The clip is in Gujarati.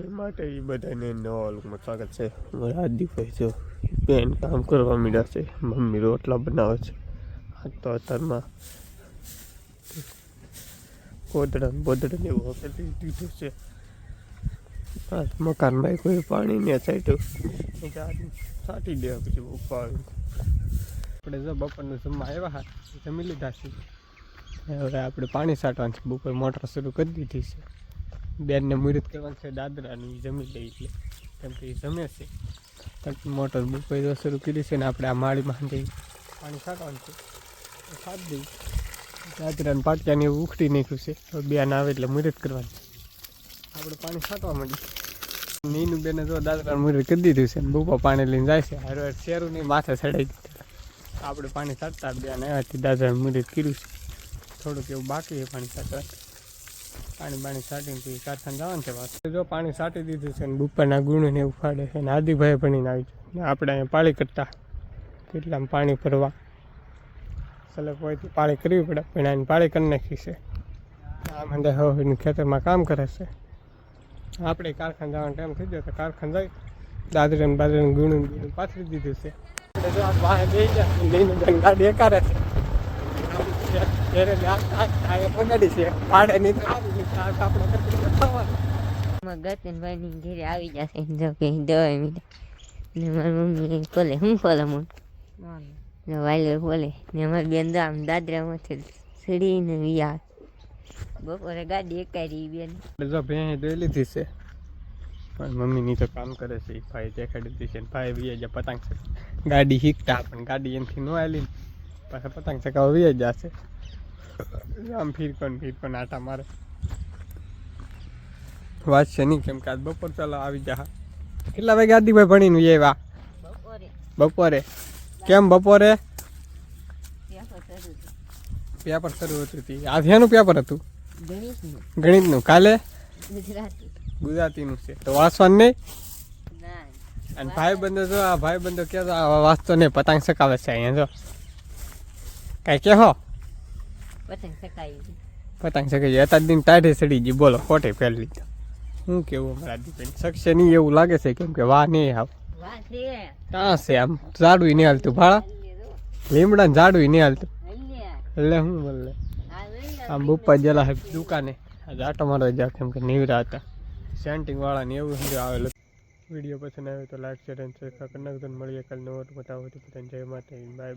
એ માટે એ બધાને નવા લોકમાં સ્વાગત છે. મારા આદિભાઈ જો બેન કામ કરવા માંડ્યા છે. મમ્મી રોટલા બનાવે છે. આ તો અત્યારમાં બોદડા એવું કરી દીધું છે. આ મકાનમાં કોઈ પાણી ને સાઈડ સાટી દે પછી ઉપાડ. આપણે જો બપોરનું જમવા આવ્યા હા જમી લીધા છે. હવે આપણે પાણી છાંટવાનું છે. બપોર મોટર શરૂ કરી દીધી છે. બેનને મુહૂર્ત કરવાનું છે દાદરાની જમી લઈ એટલે કેમ કે એ જમે છે. મોટર બપોર શરૂ કરી છે ને આપણે આ માળીમાં પાણી છાંટવાનું છે. છાંટી દઈ દાદરાને પાટિયાને એવું ઉખડી નાખ્યું છે. હવે બેન આવે એટલે મુહૂર્ત કરવાનું આપણે પાણી છાંટવા માંડી. નીનું બેને જો દાદરાને મુહૂર્ત કરી દીધું છે ને બપોર પાણી લઈને જાય છે. હારે શેરું નહીં માથે ચડાવી દીધું. આપણે પાણી છાંટતા બેન આવ્યાથી દાદાને મુહૂર્ત કર્યું છે. થોડુંક એવું બાકી છે પાણી છાંટવા. પાણી છાંટીને પછી કારખાને જવાનું છે વાત. જો પાણી છાંટી દીધું છે ને બપોરના ગુણને એવું ફાડે છે ને આદિભાઈ ભણીને આવી છે. આપણે અહીંયા પાળી કરતા કેટલામાં પાણી ભરવા સલગ હોયથી પાળી કરવી પડે પણ આની પાળી કરી નાખી છે. આ મંડે હવે ખેતરમાં કામ કરે છે. આપણે કારખાને જવાનો ટાઈમ થઈ ગયો તો કારખાને જાય દાદરાને બાદરાને ગુણું પાથરી દીધું છે. આપણે જો આ બહાર જઈ ગયા લઈને ગાડી એકારે છે. ગતિનભાઈ ઘેરે આવી જશે જો કે દવા મીઠા ને મારી મમ્મી બોલે હું બોલે મને વાયલર બોલે ને અમારી બેન આમ દાદરામાંથી સીડીને વિયા બપોરે ગાડી એકારી બેન જો ભેં દોઈ લીધી છે પણ મમ્મીની તો કામ કરે છે. ભાઈ દેખાડી દીધી છે ભાઈ વિયા પતંગ છે ગાડી શીખતા પણ ગાડી એમથી ન આવેલી પાછા પતંગ ચકાવવા વિયા જશે. આમ ફીરકોન આટા મારે વાત છે નહીં કેમ કે આજ બપોર ચાલો આવી જા. કેટલા વાગે આદિભાઈ ભણીને આવ્યા? બપોરે કેમ બપોરે પેપર શરૂ હતું. આજે એનું પેપર હતું ગણિતનું. કાલે ગુજરાતીનું છે તો વાંચવાનું નહીં. અને ભાઈ બંધો જો આ ભાઈ બંધો કે વાંચતો નહીં પતંગ ચકાવે છે અહીંયા જો કાંઈ કહો પતંગ ચકાવી અત્યારે દિન ટાઢે ચડી ગઈ બોલો ખોટે પહેલી શું કેવું અમારા દીપેન શકશે નહીં એવું લાગે છે કેમ કે વાહ નહીં આવ ક્યાં છે આમ ઝાડું નહીં હાલતું ભાડા લીમડા ઝાડું નહીં હાલતું એટલે શું બોલે આમ બપ્પા જેલા દુકાને આજે આટો મારવા જા કેમ કે નીવરા હતા સેન્ટિંગ વાળા ને એવું સમજો આવેલું. વિડીયો પસંદ આવે તો લાઈક શેર અને સબસ્ક્રાઈબ કરી નાખજો. મળીએ કાલે નવો બતાવો તો બધાને જય માતા બાય.